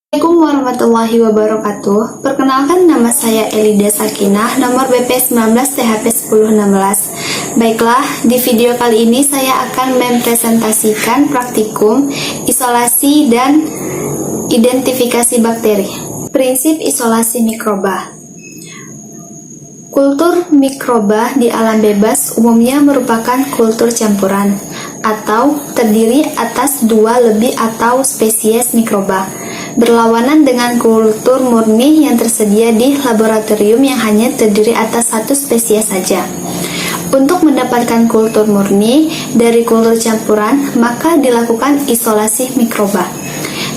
Assalamualaikum warahmatullahi wabarakatuh. Perkenalkan, nama saya Elida Sakinah, nomor BP 19 THP 1016. Baiklah, di video kali ini saya akan mempresentasikan praktikum isolasi dan identifikasi bakteri. Prinsip isolasi mikroba. Kultur mikroba di alam bebas umumnya merupakan kultur campuran atau terdiri atas dua lebih atau spesies mikroba, berlawanan dengan kultur murni yang tersedia di laboratorium yang hanya terdiri atas satu spesies saja. Untuk mendapatkan kultur murni dari kultur campuran, maka dilakukan isolasi mikroba.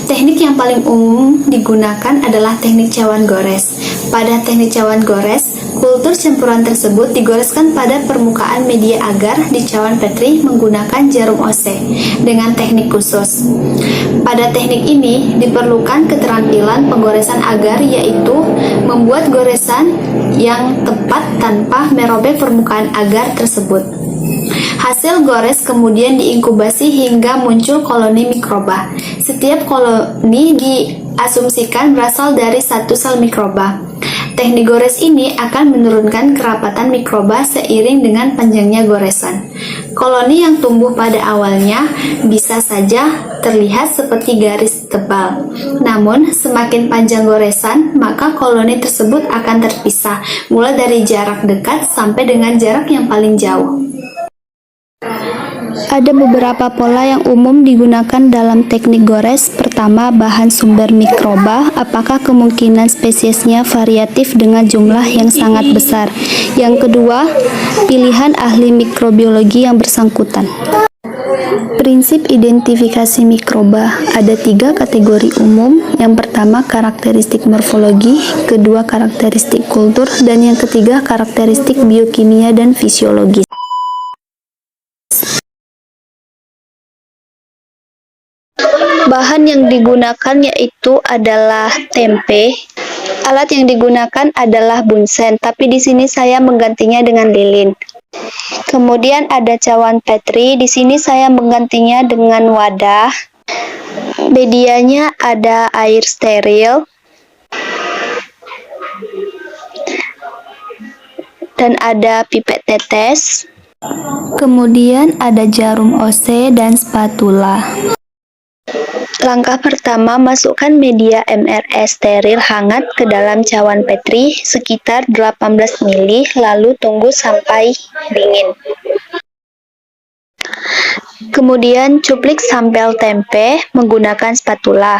Teknik yang paling umum digunakan adalah teknik cawan gores. Pada teknik cawan gores, kultur campuran tersebut digoreskan pada permukaan media agar di cawan Petri menggunakan jarum OC dengan teknik khusus. Pada teknik ini diperlukan keterampilan penggoresan agar, yaitu membuat goresan yang tepat tanpa merobek permukaan agar tersebut. Hasil gores kemudian diinkubasi hingga muncul koloni mikroba. Setiap koloni diasumsikan berasal dari satu sel mikroba. Teknik gores ini akan menurunkan kerapatan mikroba seiring dengan panjangnya goresan. Koloni yang tumbuh pada awalnya bisa saja terlihat seperti garis tebal. Namun, semakin panjang goresan, maka koloni tersebut akan terpisah, mulai dari jarak dekat sampai dengan jarak yang paling jauh. Ada beberapa pola yang umum digunakan dalam teknik gores. Pertama, bahan sumber mikroba. Apakah kemungkinan spesiesnya variatif dengan jumlah yang sangat besar? Yang kedua, pilihan ahli mikrobiologi yang bersangkutan. Prinsip identifikasi mikroba. Ada 3 kategori umum. Yang pertama, karakteristik morfologi. Kedua, karakteristik kultur. Dan yang ketiga, karakteristik biokimia dan fisiologis. Bahan yang digunakan yaitu adalah tempe. Alat yang digunakan adalah bunsen, tapi di sini saya menggantinya dengan lilin. Kemudian ada cawan Petri, di sini saya menggantinya dengan wadah. Medianya ada air steril dan ada pipet tetes. Kemudian ada jarum OC dan spatula. Langkah pertama, masukkan media MRS steril hangat ke dalam cawan Petri sekitar 18 ml, lalu tunggu sampai dingin. Kemudian cuplik sampel tempe menggunakan spatula.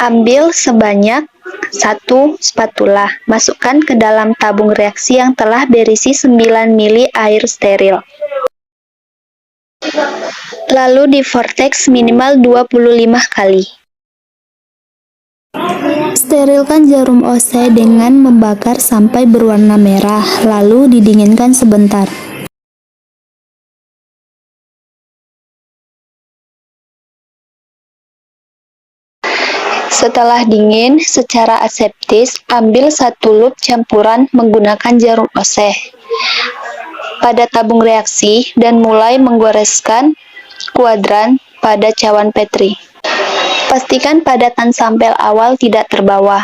Ambil sebanyak 1 spatula, masukkan ke dalam tabung reaksi yang telah berisi 9 ml air steril. Lalu di vortex minimal 25 kali. Sterilkan jarum OC dengan membakar sampai berwarna merah, lalu didinginkan sebentar. Setelah dingin, secara aseptis, ambil 1 lup campuran menggunakan jarum OC pada tabung reaksi dan mulai menggoreskan kuadran pada cawan Petri. Pastikan padatan sampel awal tidak terbawa.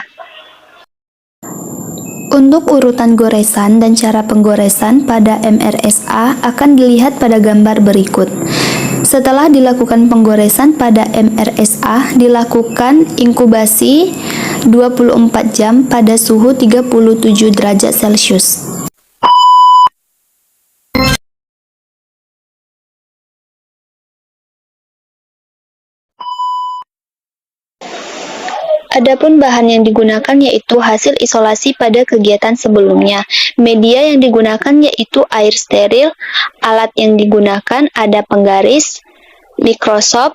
Untuk urutan goresan dan cara penggoresan pada MRSA akan dilihat pada gambar berikut. Setelah dilakukan penggoresan pada MRSA, dilakukan inkubasi 24 jam pada suhu 37 derajat Celcius. Adapun bahan yang digunakan yaitu hasil isolasi pada kegiatan sebelumnya. Media yang digunakan yaitu air steril. Alat yang digunakan ada penggaris, mikroskop,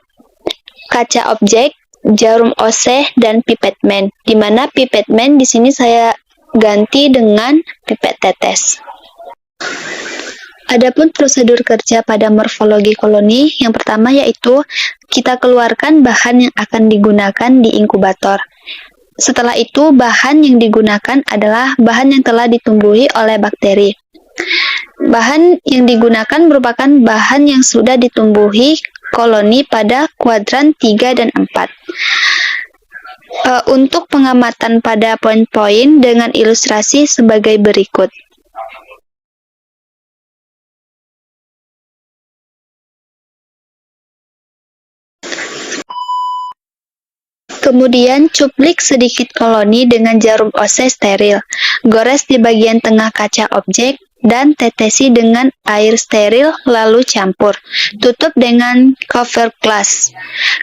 kaca objek, jarum OC, dan pipet man. Di mana pipet man di sini saya ganti dengan pipet tetes. Adapun prosedur kerja pada morfologi koloni, yang pertama yaitu kita keluarkan bahan yang akan digunakan di inkubator. Setelah itu, bahan yang digunakan adalah bahan yang telah ditumbuhi oleh bakteri. Bahan yang digunakan merupakan bahan yang sudah ditumbuhi koloni pada kuadran 3 dan 4. Untuk pengamatan pada poin-poin dengan ilustrasi sebagai berikut. Kemudian cuplik sedikit koloni dengan jarum OC steril. Gores di bagian tengah kaca objek dan tetesi dengan air steril lalu campur. Tutup dengan cover glass.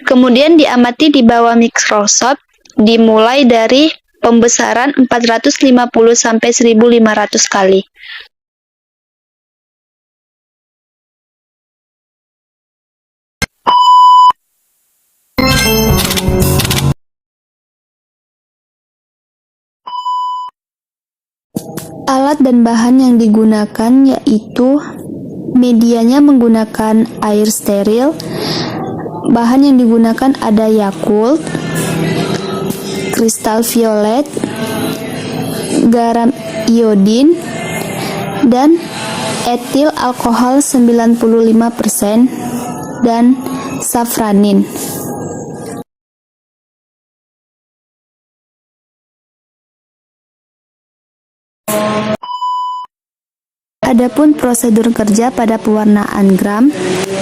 Kemudian diamati di bawah mikroskop dimulai dari pembesaran 450 sampai 1500 kali. Alat dan bahan yang digunakan yaitu medianya menggunakan air steril. Bahan yang digunakan ada Yakult, kristal violet, garam iodin, dan etil alkohol 95% dan safranin. Adapun prosedur kerja pada pewarnaan gram,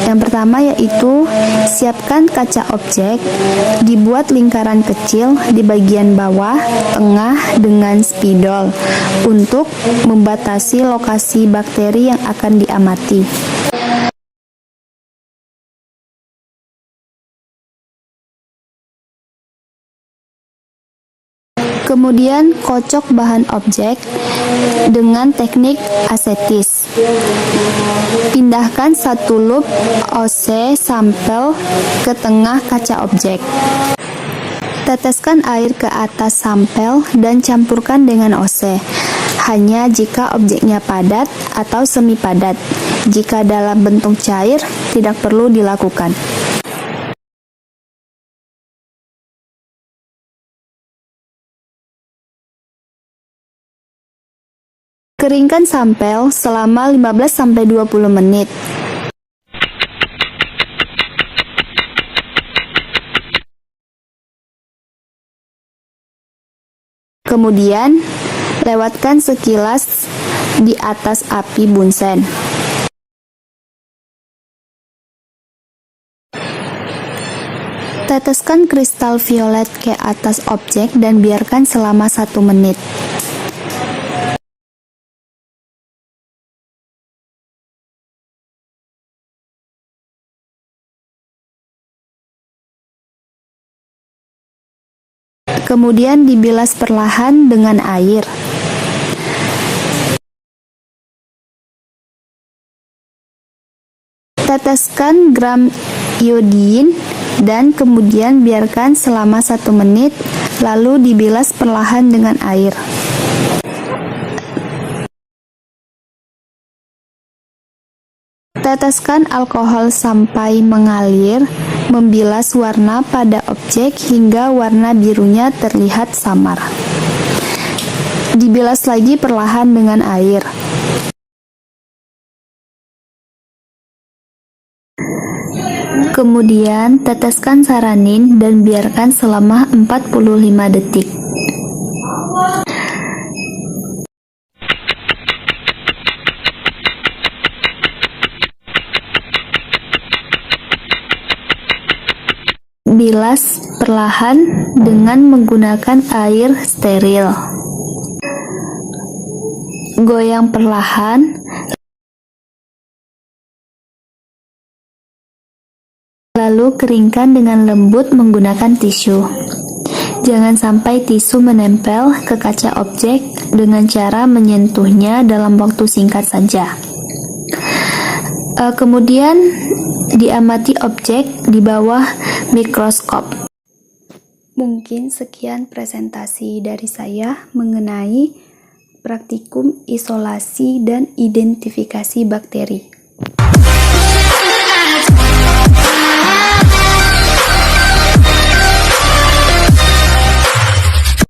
yang pertama yaitu siapkan kaca objek, dibuat lingkaran kecil di bagian bawah, tengah dengan spidol untuk membatasi lokasi bakteri yang akan diamati. Kemudian kocok bahan objek dengan teknik asetis. Pindahkan satu loop OC sampel ke tengah kaca objek. Teteskan air ke atas sampel dan campurkan dengan OC. Hanya jika objeknya padat atau semi padat. Jika dalam bentuk cair, tidak perlu dilakukan. Keringkan sampel selama 15-20 menit. Kemudian, lewatkan sekilas di atas api bunsen. Teteskan kristal violet ke atas objek dan biarkan selama 1 menit. Kemudian dibilas perlahan dengan air. Teteskan gram iodin dan kemudian biarkan selama 1 menit, lalu dibilas perlahan dengan air. Teteskan alkohol sampai mengalir, membilas warna pada objek hingga warna birunya terlihat samar. Dibilas lagi perlahan dengan air. Kemudian teteskan saranin dan biarkan selama 45 detik. Bilas perlahan dengan menggunakan air steril. Goyang perlahan, lalu keringkan dengan lembut menggunakan tisu. Jangan sampai tisu menempel ke kaca objek dengan cara menyentuhnya dalam waktu singkat saja. Kemudian diamati objek di bawah mikroskop. Mungkin sekian presentasi dari saya mengenai praktikum isolasi dan identifikasi bakteri.